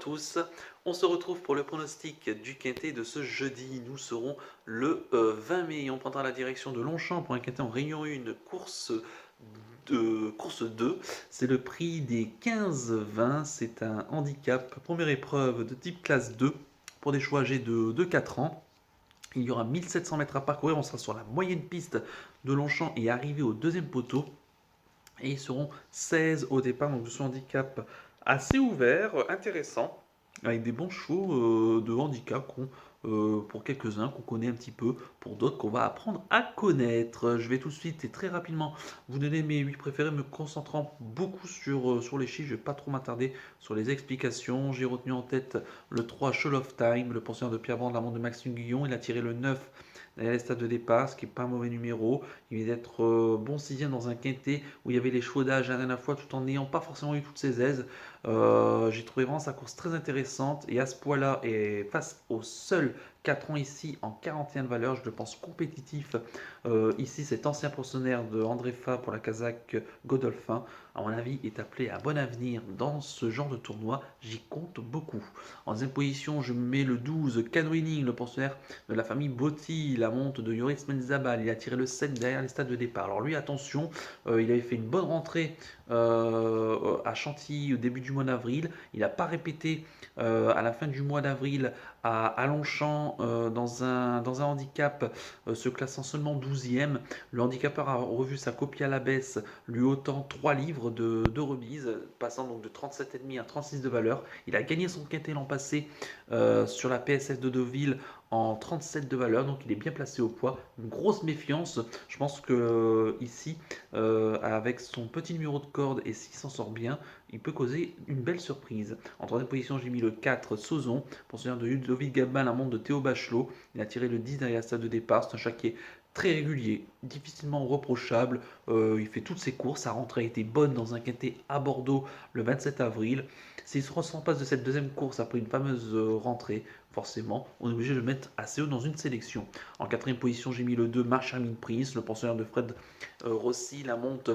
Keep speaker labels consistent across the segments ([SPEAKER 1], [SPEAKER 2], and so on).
[SPEAKER 1] tous. On se retrouve pour le pronostic du quintet de ce jeudi. Nous serons le 20 mai. On prendra la direction de Longchamp pour un quintet en Réunion 1, course 2. C'est le prix des 15-20. C'est un handicap. Première épreuve de type classe 2 pour des choix âgés de 4 ans. Il y aura 1700 mètres à parcourir. On sera sur la moyenne piste de Longchamp et arrivé au deuxième poteau. Et ils seront 16 au départ, donc de ce handicap assez ouvert, intéressant, avec des bons chevaux de handicap pour quelques-uns qu'on connaît un petit peu, pour d'autres qu'on va apprendre à connaître. Je vais tout de suite et très rapidement vous donner mes 8 préférés, me concentrant beaucoup sur les chiffres. Je ne vais pas trop m'attarder sur les explications. J'ai retenu en tête le 3 Show of Time, le pensionnaire de Pierre Brand, la montre de Maxime Guillon. Il a tiré le 9 derrière les stades de départ, ce qui n'est pas un mauvais numéro. Il vient d'être bon sixième dans un quintet où il y avait les chevaux d'âge la dernière fois tout en n'ayant pas forcément eu toutes ses aises. J'ai trouvé vraiment sa course très intéressante et à ce poids-là, et face au seul 4 ans ici en 41 de valeur, je le pense compétitif. Ici, cet ancien pensionnaire de André Fa pour la Kazakh Godolphin, à mon avis, est appelé à bon avenir dans ce genre de tournoi. J'y compte beaucoup. En deuxième position, je mets le 12 Canoening, le pensionnaire de la famille Botti, la monte de Yoris Menzabal. Il a tiré le 7 derrière les stades de départ. Alors lui, attention, il avait fait une bonne rentrée à Chantilly au début du mois d'avril. Il n'a pas répété à la fin du mois d'avril à Longchamp dans un handicap se classant seulement 12e. Le handicapeur a revu sa copie à la baisse, lui ôtant 3 livres de remise, passant donc de 37,5 à 36 de valeur. Il a gagné son quintet l'an passé sur la PSF de Deauville en 37 de valeur, donc il est bien placé au poids. Une grosse méfiance. Je pense que ici, avec son petit numéro de corde et s'il s'en sort bien, il peut causer une belle surprise. En troisième position, j'ai mis le 4 Sauzon, pensionnaire de Ludovic Gabin, la montre de Théo Bachelot. Il a tiré le 10 derrière la stade de départ. C'est un chat qui est très régulier, difficilement reprochable. Il fait toutes ses courses. Sa rentrée a été bonne dans un quintet à Bordeaux le 27 avril. S'il se ressent pas de cette deuxième course après une fameuse rentrée, forcément, on est obligé de le mettre assez haut dans une sélection. En quatrième position, j'ai mis le 2 Marcharmine Prince, le pensionnaire de Fred Rossi, la monte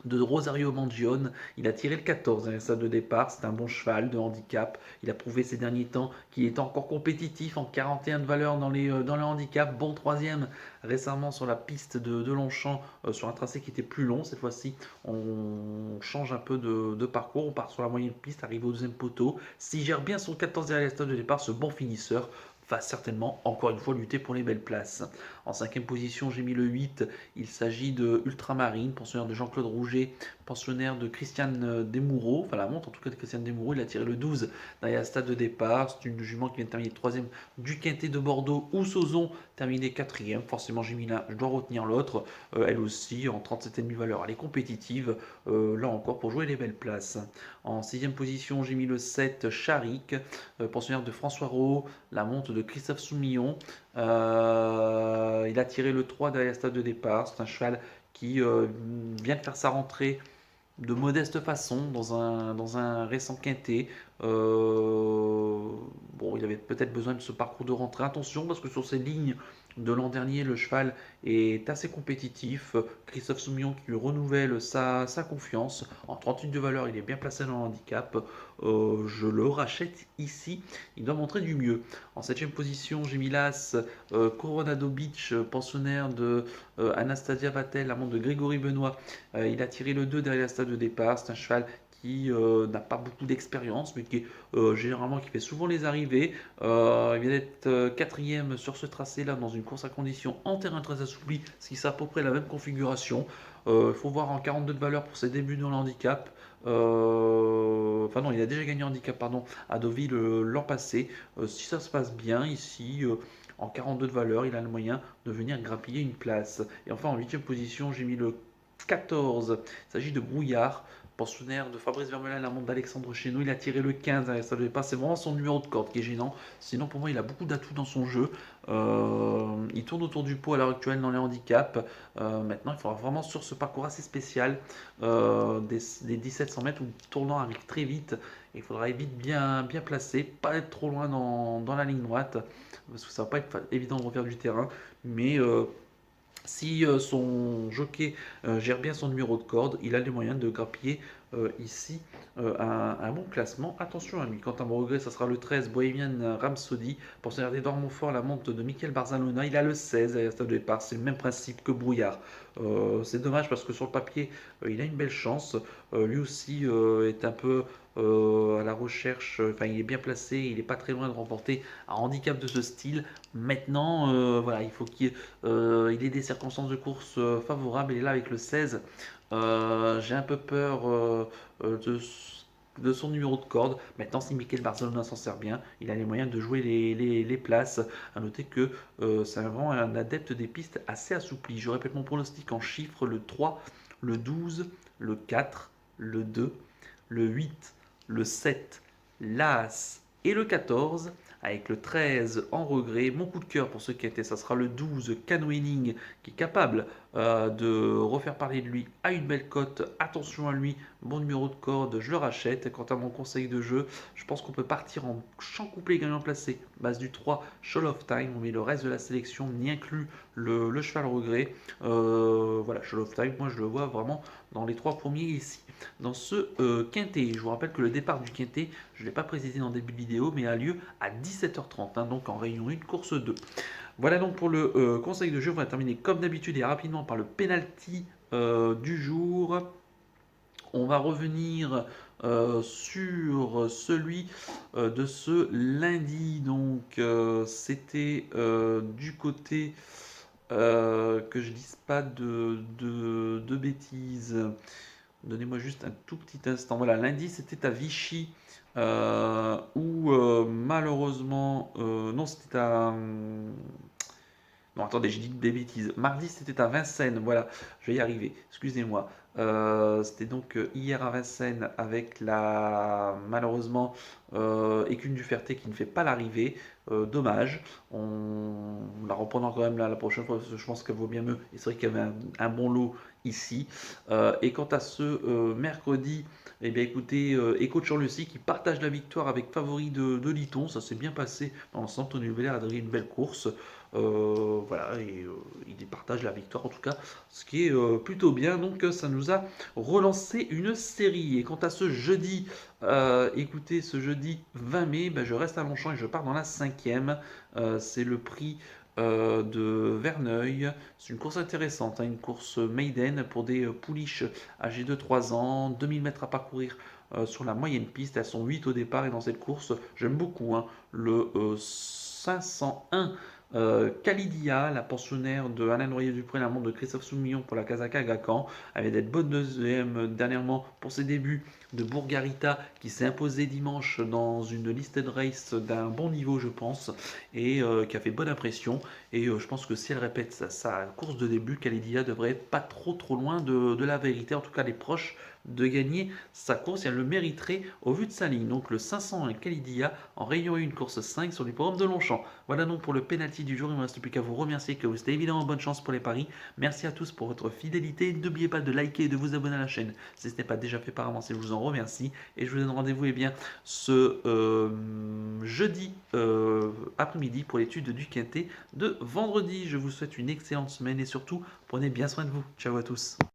[SPEAKER 1] de Rosario Mangione. Il a tiré le 14 dans les stade de départ. C'est un bon cheval de handicap. Il a prouvé ces derniers temps qu'il est encore compétitif en 41 de valeur dans le handicap. Bon troisième récemment sur la piste de Longchamp, sur un tracé qui était plus long. Cette fois-ci, on change un peu de parcours. On part sur la moyenne piste, arrive au deuxième poteau. S'il gère bien son 14 derrière les stade de départ, ce bon finisseur va certainement encore une fois lutter pour les belles places. En cinquième position, j'ai mis le 8. Il s'agit de Ultramarine, pensionnaire de Jean-Claude Rouget, pensionnaire de Christiane Desmoureaux, enfin la montre en tout cas de Christiane Desmoureaux. Il a tiré le 12 derrière le stade de départ. C'est une jument qui vient de terminer 3e du Quintet de Bordeaux, où Sauzon terminé 4e. Forcément, j'ai mis l'un, je dois retenir l'autre. Elle aussi en 37,5 valeur. Elle est compétitive, là encore, pour jouer les belles places. En sixième position, j'ai mis le 7 Charik, pensionnaire de François Rowe, la montre de Christophe Soumillon. Il a tiré le 3 derrière le stade de départ. C'est un cheval qui vient de faire sa rentrée de modeste façon dans un récent quintet. Bon, il avait peut-être besoin de ce parcours de rentrée. Attention, parce que sur ces lignes de l'an dernier, le cheval est assez compétitif. Christophe Soumillon qui lui renouvelle sa confiance. En 38 de valeur, il est bien placé dans le handicap. Je le rachète ici. Il doit montrer du mieux. En 7e position, j'ai mis l'As Coronado Beach, pensionnaire de Anastasia Vatel, amant de Grégory Benoît. Il a tiré le 2 derrière la stade de départ. C'est un cheval qui n'a pas beaucoup d'expérience, mais qui est généralement qui fait souvent les arrivées. Il vient d'être quatrième sur ce tracé-là dans une course à conditions en terrain très assoupli, ce qui c'est à peu près la même configuration. Il faut voir en 42 de valeur pour ses débuts dans le handicap. Enfin non, il a déjà gagné handicap pardon, à Deauville l'an passé. Si ça se passe bien ici, en 42 de valeur, il a le moyen de venir grappiller une place. Et enfin en 8e position, j'ai mis le 14. Il s'agit de Brouillard, pensionnaire de Fabrice Vermeulen, la montre d'Alexandre Chéneau. Il a tiré le 15, ça ne devait pas. C'est vraiment son numéro de corde qui est gênant. Sinon, pour moi, il a beaucoup d'atouts dans son jeu. Il tourne autour du pot à l'heure actuelle dans les handicaps. Maintenant, il faudra vraiment sur ce parcours assez spécial des 1700 mètres où le tournant arrive très vite. Et il faudra être vite bien placé, pas être trop loin dans la ligne droite, parce que ça va pas être évident de refaire du terrain. Mais Si son jockey gère bien son numéro de corde, il a les moyens de grappiller ici un bon classement. Attention à lui. Quant à mon regret, ça sera le 13, Bohemian Rhapsody. Pour se regarder Montfort, la monte de Michael Barzalona. Il a le 16 à stade de départ. C'est le même principe que Brouillard. C'est dommage parce que sur le papier, il a une belle chance. Lui aussi est un peu à la recherche. Enfin, il est bien placé. Il n'est pas très loin de remporter un handicap de ce style. Maintenant, voilà, il faut il ait des circonstances de course favorables. Il est là avec le 16. J'ai un peu peur de son numéro de corde. Maintenant, si Mikel Barcelona s'en sert bien, il a les moyens de jouer les places. À noter que c'est vraiment un adepte des pistes assez assoupli. Je répète mon pronostic en chiffres, le 3, le 12, le 4, le 2, le 8, le 7, l'As et le 14, avec le 13 en regret. Mon coup de cœur pour ce qui était, ça sera le 12 Canoening, qui est capable de refaire parler de lui à une belle cote. Attention à lui, bon numéro de corde, je le rachète. Quant à mon conseil de jeu, je pense qu'on peut partir en champ couplet gagnant placé, base du 3 Show of Time. On met le reste de la sélection, n'y inclut le cheval regret. Voilà, Show of Time, moi je le vois vraiment dans les 3 premiers ici. Dans ce quintet, je vous rappelle que le départ du quintet, je ne l'ai pas précisé dans le début de vidéo, mais a lieu à 17h30, hein, donc en réunion 1, course 2. Voilà donc pour le conseil de jeu. On va terminer comme d'habitude et rapidement par le penalty du jour. On va revenir sur celui de ce lundi. Donc c'était du côté que je dise pas de bêtises. Donnez-moi juste un tout petit instant. Voilà, lundi c'était à Vichy où malheureusement non, c'était à non, attendez, j'ai dit des bêtises. Mardi, c'était à Vincennes. Voilà, je vais y arriver. Excusez-moi. C'était donc hier à Vincennes avec la malheureusement Écume du Ferté qui ne fait pas l'arrivée. Dommage. On la reprendra quand même là, la prochaine fois parce que je pense qu'elle vaut bien mieux. Et c'est vrai qu'il y avait un bon lot ici. Et quant à ce mercredi, eh bien écoutez, Echo de Chanlucy qui partage la victoire avec favori de Liton. Ça s'est bien passé dans l'ensemble. Tony Veller a donné une belle course. Voilà, et il partage la victoire en tout cas, ce qui est plutôt bien. Donc ça nous a relancé une série. Et quant à ce jeudi, écoutez, ce jeudi 20 mai, ben, je reste à Longchamp et je pars dans la 5e. C'est le prix de Verneuil. C'est une course intéressante, hein, une course maiden pour des pouliches âgées de 3 ans, 2000 mètres à parcourir. Sur la moyenne piste, elles sont 8 au départ et dans cette course, j'aime beaucoup hein, le 501 Calidia, la pensionnaire de Alain Noyer-Dupré, la montre de Christophe Soumillon pour la Kazaka Gacan, avait d'être bonne deuxième dernièrement pour ses débuts de Bourgarita qui s'est imposé dimanche dans une listed race d'un bon niveau je pense et qui a fait bonne impression et je pense que si elle répète sa course de début, Calidia devrait être pas trop loin de la vérité, en tout cas les proches de gagner sa course et elle le mériterait au vu de sa ligne. Donc le 501 Calidia en rayon 1 course 5 sur du programme de Longchamp. Voilà donc pour le penalty du jour. Il ne me reste plus qu'à vous remercier, que vous êtes évidemment bonne chance pour les paris. Merci à tous pour votre fidélité. N'oubliez pas de liker et de vous abonner à la chaîne si ce n'est pas déjà fait par avance. Je vous en remercie. Et je vous donne rendez-vous ce jeudi après-midi pour l'étude du quintet de vendredi. Je vous souhaite une excellente semaine et surtout prenez bien soin de vous. Ciao à tous.